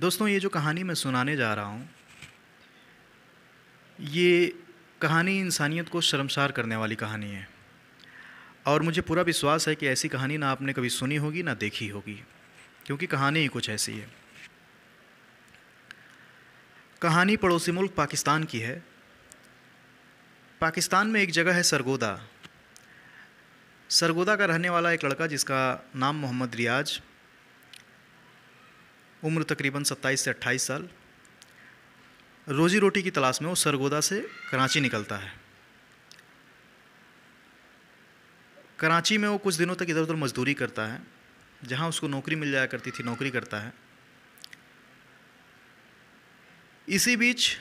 दोस्तों, ये जो कहानी मैं सुनाने जा रहा हूँ, ये कहानी इंसानियत को शर्मसार करने वाली कहानी है। और मुझे पूरा विश्वास है कि ऐसी कहानी ना आपने कभी सुनी होगी ना देखी होगी, क्योंकि कहानी ही कुछ ऐसी है। कहानी पड़ोसी मुल्क पाकिस्तान की है। पाकिस्तान में एक जगह है सरगोदा। सरगोदा का रहने वाला एक लड़का जिसका नाम मोहम्मद रियाज, उम्र तकरीबन 27 से 28 साल, रोज़ी रोटी की तलाश में वो सरगोदा से कराची निकलता है। कराची में वो कुछ दिनों तक इधर उधर मजदूरी करता है, जहाँ उसको नौकरी मिल जाया करती थी नौकरी करता है। इसी बीच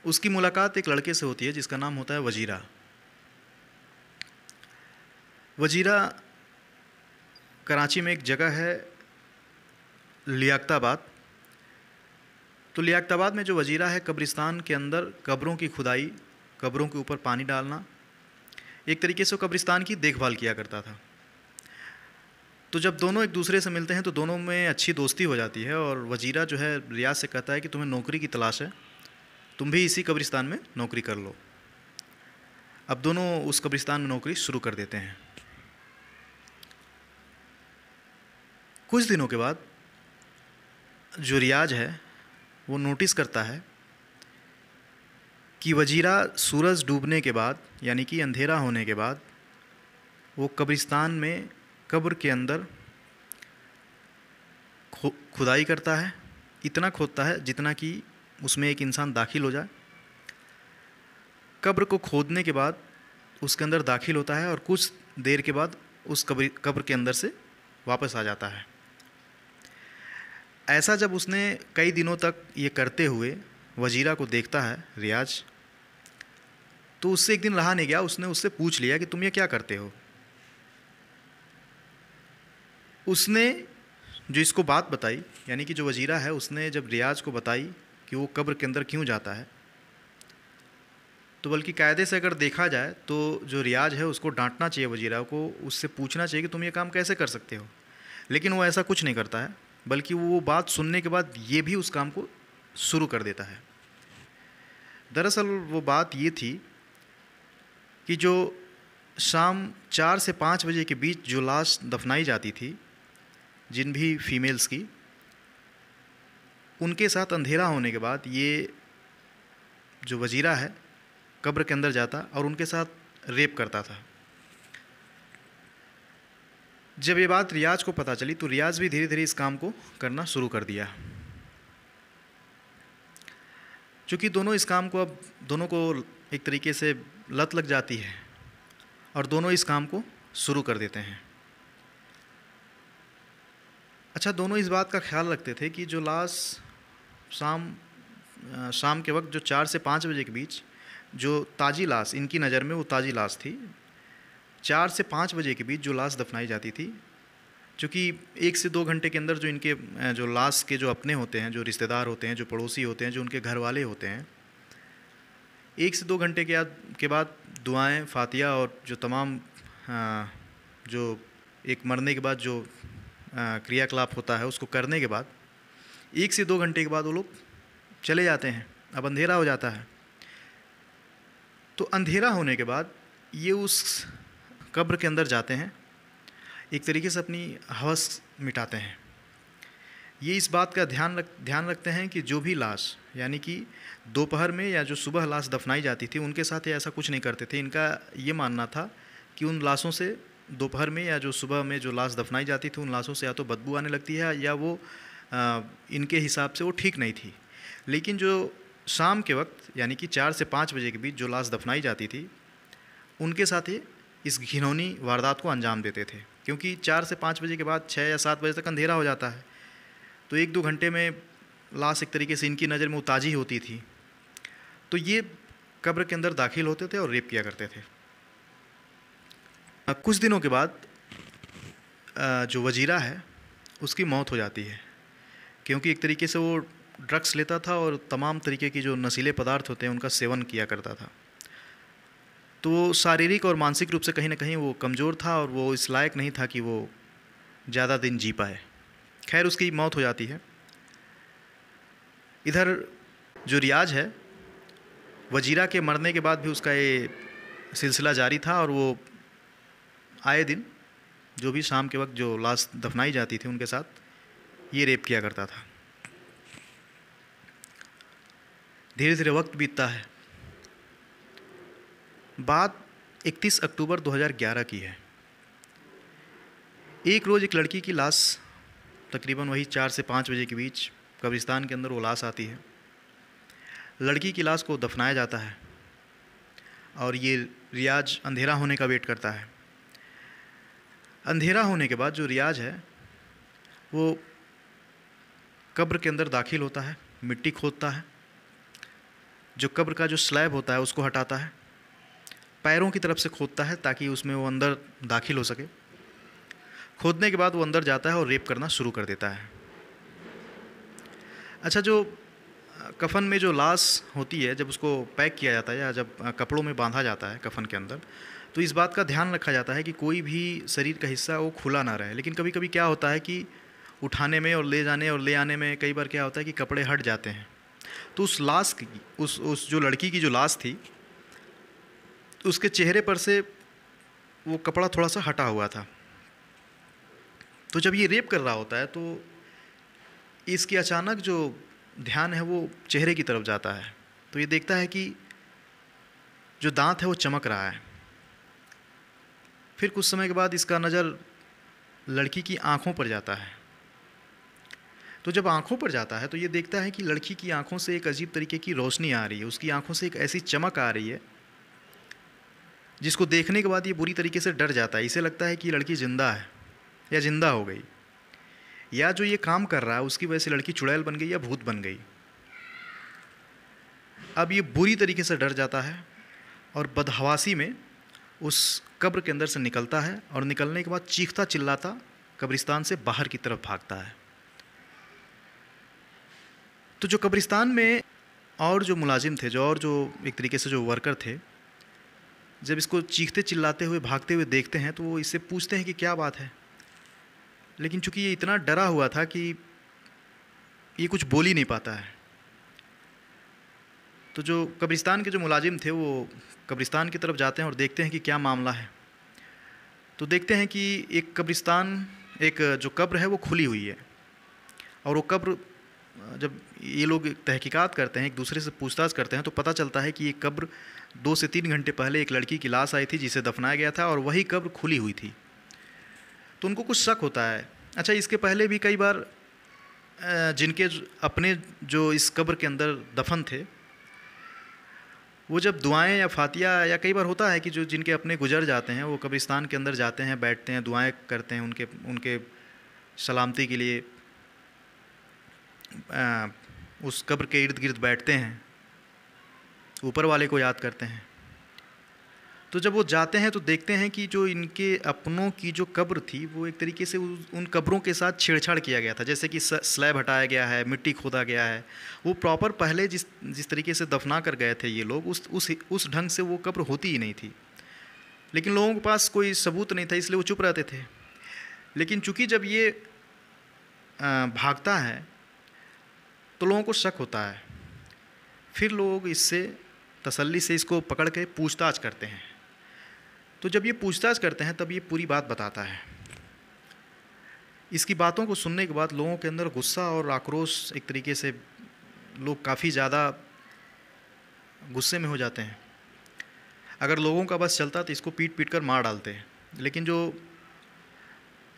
उसकी मुलाकात एक लड़के से होती है जिसका नाम होता है वजीरा। वजीरा कराची में एक जगह है लियाकताबाद। तो लियाकताबाद में जो वजीरा है, कब्रिस्तान के अंदर कब्रों की खुदाई, कब्रों के ऊपर पानी डालना, एक तरीके से वो कब्रिस्तान की देखभाल किया करता था। तो जब दोनों एक दूसरे से मिलते हैं तो दोनों में अच्छी दोस्ती हो जाती है और वजीरा जो है रियाज से कहता है कि तुम्हें नौकरी की तलाश है, तुम भी इसी कब्रिस्तान में नौकरी कर लो। अब दोनों उस कब्रिस्तान में नौकरी शुरू कर देते हैं। कुछ दिनों के बाद जो रियाज है वो नोटिस करता है कि वजीरा सूरज डूबने के बाद, यानी कि अंधेरा होने के बाद, वो कब्रिस्तान में कब्र के अंदर खुदाई करता है। इतना खोदता है जितना कि उसमें एक इंसान दाखिल हो जाए। कब्र को खोदने के बाद उसके अंदर दाखिल होता है और कुछ देर के बाद उस कब्र के अंदर से वापस आ जाता है। ऐसा जब उसने कई दिनों तक ये करते हुए वजीरा को देखता है रियाज, तो उससे एक दिन रहा नहीं गया। उसने उससे पूछ लिया कि तुम ये क्या करते हो। उसने जो इसको बात बताई, यानी कि जो वजीरा है, उसने जब रियाज को बताई कि वो कब्र के अंदर क्यों जाता है, तो बल्कि कायदे से अगर देखा जाए तो जो रियाज है उसको डांटना चाहिए वजीरा को, उससे पूछना चाहिए कि तुम ये काम कैसे कर सकते हो। लेकिन वो ऐसा कुछ नहीं करता है, बल्कि वो बात सुनने के बाद ये भी उस काम को शुरू कर देता है। दरअसल वो बात ये थी कि जो शाम 4 से 5 बजे के बीच जो लाश दफनाई जाती थी, जिन भी फीमेल्स की, उनके साथ अंधेरा होने के बाद ये जो वजीरा है कब्र के अंदर जाता और उनके साथ रेप करता था। जब ये बात रियाज को पता चली तो रियाज भी धीरे धीरे इस काम को करना शुरू कर दिया। चूँकि दोनों इस काम को, अब दोनों को एक तरीके से लत लग जाती है और दोनों इस काम को शुरू कर देते हैं। अच्छा, दोनों इस बात का ख्याल रखते थे कि जो लाश शाम के वक्त जो 4 से 5 बजे के बीच जो ताज़ी लाश, इनकी नज़र में वो ताज़ी लाश थी, 4 से 5 बजे के बीच जो लाश दफनाई जाती थी, चूँकि 1 से 2 घंटे के अंदर जो इनके जो लाश के जो अपने होते हैं, जो रिश्तेदार होते हैं, जो पड़ोसी होते हैं, जो उनके घर वाले होते हैं, 1 से 2 घंटे के बाद दुआएं, फातिया और जो तमाम जो एक मरने के बाद जो क्रियाकलाप होता है उसको करने के बाद 1 से 2 घंटे के बाद वो लोग चले जाते हैं। अब अंधेरा हो जाता है। तो अंधेरा होने के बाद ये उस कब्र के अंदर जाते हैं, एक तरीके से अपनी हवस मिटाते हैं। ये इस बात का ध्यान रखते हैं कि जो भी लाश, यानी कि दोपहर में या जो सुबह लाश दफनाई जाती थी, उनके साथ ये ऐसा कुछ नहीं करते थे। इनका ये मानना था कि उन लाशों से दोपहर में या जो सुबह में जो लाश दफनाई जाती थी, उन लाशों से या तो बदबू आने लगती है या वो इनके हिसाब से वो ठीक नहीं थी। लेकिन जो शाम के वक्त, यानी कि 4 से 5 बजे के बीच जो लाश दफनाई जाती थी, उनके साथ ये इस घिनौनी वारदात को अंजाम देते थे। क्योंकि 4 से 5 बजे के बाद 6 या 7 बजे तक अंधेरा हो जाता है, तो 1-2 घंटे में लाश एक तरीके से इनकी नज़र में ताज़ी होती थी। तो ये कब्र के अंदर दाखिल होते थे और रेप किया करते थे। कुछ दिनों के बाद जो वजीरा है उसकी मौत हो जाती है, क्योंकि एक तरीके से वो ड्रग्स लेता था और तमाम तरीके की जो नशीले पदार्थ होते हैं उनका सेवन किया करता था। तो वो शारीरिक और मानसिक रूप से कहीं ना कहीं वो कमज़ोर था और वो इस लायक नहीं था कि वो ज़्यादा दिन जी पाए। खैर, उसकी मौत हो जाती है। इधर जो रियाज है, वजीरा के मरने के बाद भी उसका ये सिलसिला जारी था, और वो आए दिन जो भी शाम के वक्त जो लाश दफनाई जाती थी उनके साथ ये रेप किया करता था। धीरे धीरे वक्त बीतता है। बात 31 अक्टूबर 2011 की है। एक रोज़ एक लड़की की लाश तकरीबन वही 4 से 5 बजे के बीच कब्रिस्तान के अंदर वो लाश आती है। लड़की की लाश को दफनाया जाता है और ये रियाज अंधेरा होने का वेट करता है। अंधेरा होने के बाद जो रियाज है वो कब्र के अंदर दाखिल होता है, मिट्टी खोदता है, जो कब्र का जो स्लैब होता है उसको हटाता है, पैरों की तरफ से खोदता है ताकि उसमें वो अंदर दाखिल हो सके। खोदने के बाद वो अंदर जाता है और रेप करना शुरू कर देता है। अच्छा, जो कफन में जो लाश होती है जब उसको पैक किया जाता है या जब कपड़ों में बांधा जाता है कफन के अंदर, तो इस बात का ध्यान रखा जाता है कि कोई भी शरीर का हिस्सा वो खुला ना रहे। लेकिन कभी कभी क्या होता है कि उठाने में और ले जाने और ले आने में कई बार क्या होता है कि कपड़े हट जाते हैं। तो उस लाश की, उस जो लड़की की जो लाश थी, उसके चेहरे पर से वो कपड़ा थोड़ा सा हटा हुआ था। तो जब ये रेप कर रहा होता है तो इसकी अचानक जो ध्यान है वो चेहरे की तरफ जाता है। तो ये देखता है कि जो दांत है वो चमक रहा है। फिर कुछ समय के बाद इसका नज़र लड़की की आंखों पर जाता है। तो जब आंखों पर जाता है तो ये देखता है कि लड़की की आंखों से एक अजीब तरीके की रोशनी आ रही है। उसकी आंखों से एक ऐसी चमक आ रही है जिसको देखने के बाद ये बुरी तरीके से डर जाता है। इसे लगता है कि लड़की ज़िंदा है या ज़िंदा हो गई, या जो ये काम कर रहा है उसकी वजह से लड़की चुड़ैल बन गई या भूत बन गई। अब ये बुरी तरीके से डर जाता है और बदहवासी में उस कब्र के अंदर से निकलता है, और निकलने के बाद चीखता चिल्लाता कब्रिस्तान से बाहर की तरफ भागता है। तो जो कब्रिस्तान में और जो मुलाजिम थे, जो एक तरीके से जो वर्कर थे, जब इसको चीखते चिल्लाते हुए भागते हुए देखते हैं तो वो इससे पूछते हैं कि क्या बात है। लेकिन चूंकि ये इतना डरा हुआ था कि ये कुछ बोल ही नहीं पाता है। तो जो कब्रिस्तान के जो मुलाजिम थे वो कब्रिस्तान की तरफ जाते हैं और देखते हैं कि क्या मामला है। तो देखते हैं कि एक जो कब्र है वो खुली हुई है, और वो कब्र जब ये लोग तहकीकात करते हैं, एक दूसरे से पूछताछ करते हैं, तो पता चलता है कि ये कब्र 2 से 3 घंटे पहले एक लड़की की लाश आई थी जिसे दफनाया गया था, और वही कब्र खुली हुई थी। तो उनको कुछ शक होता है। अच्छा, इसके पहले भी कई बार जिनके अपने जो इस कब्र के अंदर दफन थे, वो जब दुआएं या फातिया, या कई बार होता है कि जो जिनके अपने गुजर जाते हैं वो कब्रिस्तान के अंदर जाते हैं, बैठते हैं, दुआएं करते हैं उनके सलामती के लिए, उस कब्र के इर्द गिर्द बैठते हैं, ऊपर वाले को याद करते हैं। तो जब वो जाते हैं तो देखते हैं कि जो इनके अपनों की जो कब्र थी वो एक तरीके से उन कब्रों के साथ छेड़छाड़ किया गया था। जैसे कि स्लैब हटाया गया है, मिट्टी खोदा गया है। वो प्रॉपर पहले जिस तरीके से दफना कर गए थे ये लोग, उस ढंग से वो कब्र होती ही नहीं थी। लेकिन लोगों के पास कोई सबूत नहीं था, इसलिए वो चुप रहते थे। लेकिन चूँकि जब ये भागता है तो लोगों को शक होता है। फिर लोग इससे तसल्ली से इसको पकड़ के पूछताछ करते हैं। तो जब ये पूछताछ करते हैं तब ये पूरी बात बताता है। इसकी बातों को सुनने के बाद लोगों के अंदर गुस्सा और आक्रोश, एक तरीके से लोग काफ़ी ज़्यादा गुस्से में हो जाते हैं। अगर लोगों का बस चलता तो इसको पीट पीट कर मार डालते हैं। लेकिन जो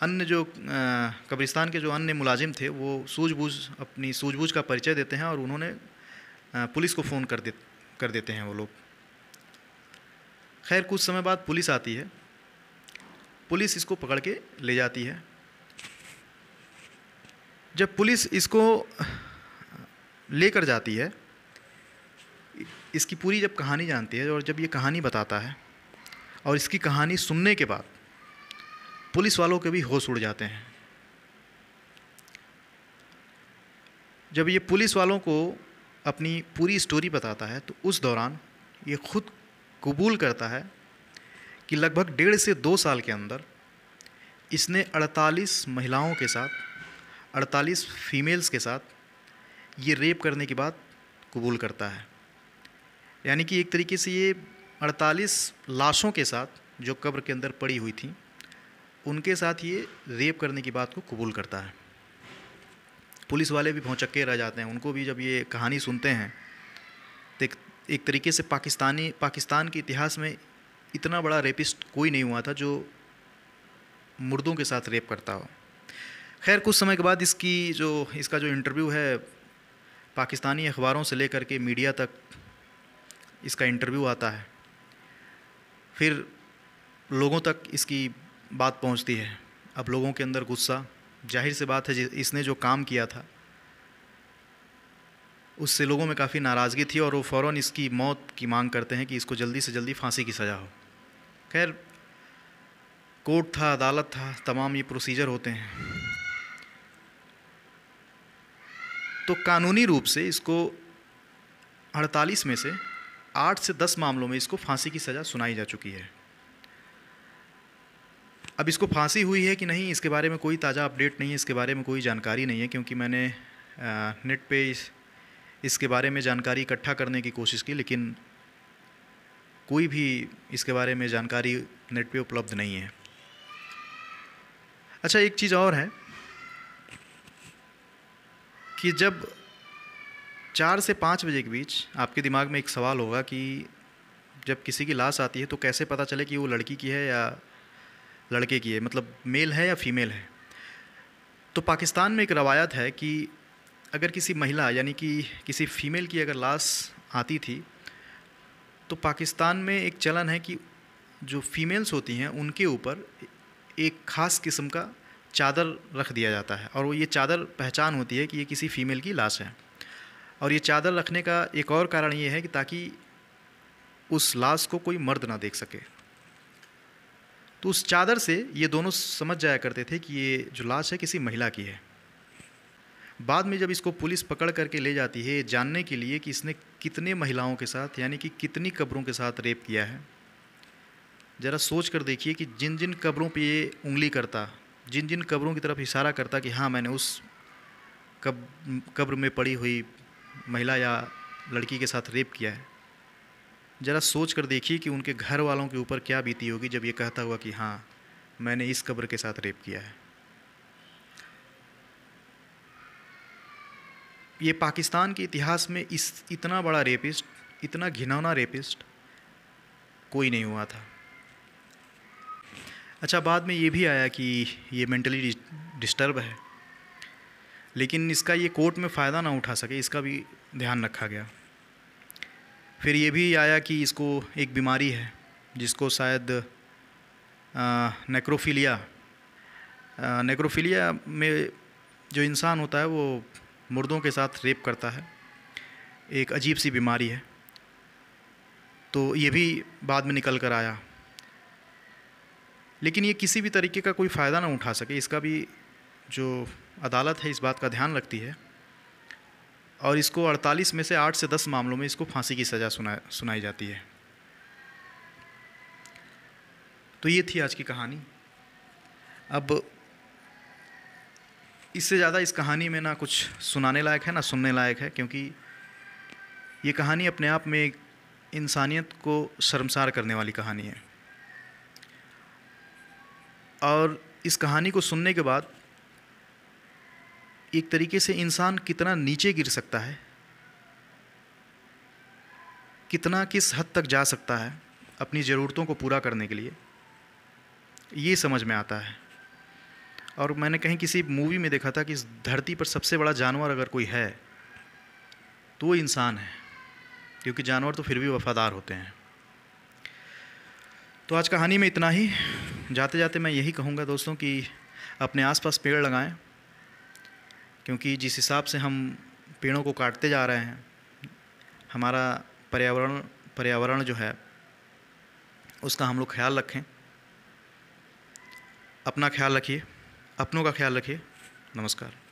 कब्रिस्तान के जो अन्य मुलाजिम थे वो अपनी सूझबूझ का परिचय देते हैं, और उन्होंने पुलिस को फ़ोन कर देते हैं वो लोग। खैर, कुछ समय बाद पुलिस आती है। पुलिस इसको पकड़ के ले जाती है। जब पुलिस इसको लेकर जाती है, इसकी पूरी जब कहानी जानती है, और जब ये कहानी बताता है, और इसकी कहानी सुनने के बाद पुलिस वालों के भी होश उड़ जाते हैं। जब ये पुलिस वालों को अपनी पूरी स्टोरी बताता है तो उस दौरान ये खुद कबूल करता है कि लगभग 1.5 से 2 साल के अंदर इसने 48 महिलाओं के साथ, 48 फीमेल्स के साथ ये रेप करने की बात कबूल करता है। यानी कि एक तरीके से ये 48 लाशों के साथ जो कब्र के अंदर पड़ी हुई थी, उनके साथ ये रेप करने की बात को कबूल करता है। पुलिस वाले भी भौंचक्के रह जाते हैं, उनको भी जब ये कहानी सुनते हैं तो एक तरीके से पाकिस्तान के इतिहास में इतना बड़ा रेपिस्ट कोई नहीं हुआ था जो मुर्दों के साथ रेप करता हो। खैर कुछ समय के बाद इसका जो इंटरव्यू है, पाकिस्तानी अखबारों से लेकर के मीडिया तक इसका इंटरव्यू आता है, फिर लोगों तक इसकी बात पहुंचती है। अब लोगों के अंदर गुस्सा, जाहिर सी बात है इसने जो काम किया था उससे लोगों में काफ़ी नाराज़गी थी और वो फ़ौरन इसकी मौत की मांग करते हैं कि इसको जल्दी से जल्दी फांसी की सज़ा हो। खैर कोर्ट था, अदालत था, तमाम ये प्रोसीजर होते हैं। तो कानूनी रूप से इसको 48 में से 8 से 10 मामलों में इसको फांसी की सज़ा सुनाई जा चुकी है। अब इसको फांसी हुई है कि नहीं, इसके बारे में कोई ताज़ा अपडेट नहीं है, इसके बारे में कोई जानकारी नहीं है, क्योंकि मैंने नेट पे इसके बारे में जानकारी इकट्ठा करने की कोशिश की, लेकिन कोई भी इसके बारे में जानकारी नेट पे उपलब्ध नहीं है। अच्छा, एक चीज़ और है कि जब 4 से 5 बजे के बीच आपके दिमाग में एक सवाल होगा कि जब किसी की लाश आती है तो कैसे पता चले कि वो लड़की की है या लड़के की है, मतलब मेल है या फीमेल है। तो पाकिस्तान में एक रवायत है कि अगर किसी महिला यानी कि किसी फीमेल की अगर लाश आती थी तो पाकिस्तान में एक चलन है कि जो फीमेल्स होती हैं उनके ऊपर एक ख़ास किस्म का चादर रख दिया जाता है, और वो ये चादर पहचान होती है कि ये किसी फ़ीमेल की लाश है। और ये चादर रखने का एक और कारण ये है कि ताकि उस लाश को कोई मर्द ना देख सके। तो उस चादर से ये दोनों समझ जाया करते थे कि ये जो लाश है किसी महिला की है। बाद में जब इसको पुलिस पकड़ करके ले जाती है जानने के लिए कि इसने कितने महिलाओं के साथ यानी कि कितनी कब्रों के साथ रेप किया है, ज़रा सोच कर देखिए कि जिन जिन कब्रों पे ये उंगली करता, जिन जिन कब्रों की तरफ इशारा करता कि हाँ मैंने उस कब्र में पड़ी हुई महिला या लड़की के साथ रेप किया है, ज़रा सोच कर देखिए कि उनके घर वालों के ऊपर क्या बीती होगी जब ये कहता हुआ कि हाँ मैंने इस कब्र के साथ रेप किया है। ये पाकिस्तान के इतिहास में इतना बड़ा रेपिस्ट, इतना घिनौना रेपिस्ट कोई नहीं हुआ था। अच्छा, बाद में ये भी आया कि ये मेंटली डिस्टर्ब है, लेकिन इसका ये कोर्ट में फ़ायदा ना उठा सके इसका भी ध्यान रखा गया। फिर ये भी आया कि इसको एक बीमारी है जिसको शायद नेक्रोफिलिया में जो इंसान होता है वो मुर्दों के साथ रेप करता है, एक अजीब सी बीमारी है। तो ये भी बाद में निकल कर आया, लेकिन ये किसी भी तरीके का कोई फ़ायदा ना उठा सके इसका भी जो अदालत है इस बात का ध्यान रखती है, और इसको 48 में से 8 से 10 मामलों में इसको फांसी की सज़ा सुनाई जाती है। तो ये थी आज की कहानी। अब इससे ज़्यादा इस कहानी में ना कुछ सुनाने लायक है ना सुनने लायक है, क्योंकि ये कहानी अपने आप में एक इंसानियत को शर्मसार करने वाली कहानी है। और इस कहानी को सुनने के बाद एक तरीके से इंसान कितना नीचे गिर सकता है, किस हद तक जा सकता है अपनी ज़रूरतों को पूरा करने के लिए, ये समझ में आता है। और मैंने कहीं किसी मूवी में देखा था कि इस धरती पर सबसे बड़ा जानवर अगर कोई है तो वो इंसान है, क्योंकि जानवर तो फिर भी वफ़ादार होते हैं। तो आज कहानी में इतना ही। जाते जाते मैं यही कहूँगा दोस्तों कि अपने आसपास पेड़ लगाएं, क्योंकि जिस हिसाब से हम पेड़ों को काटते जा रहे हैं, हमारा पर्यावरण जो है उसका हम लोग ख्याल रखें। अपना ख्याल रखिए, अपनों का ख्याल रखिए। नमस्कार।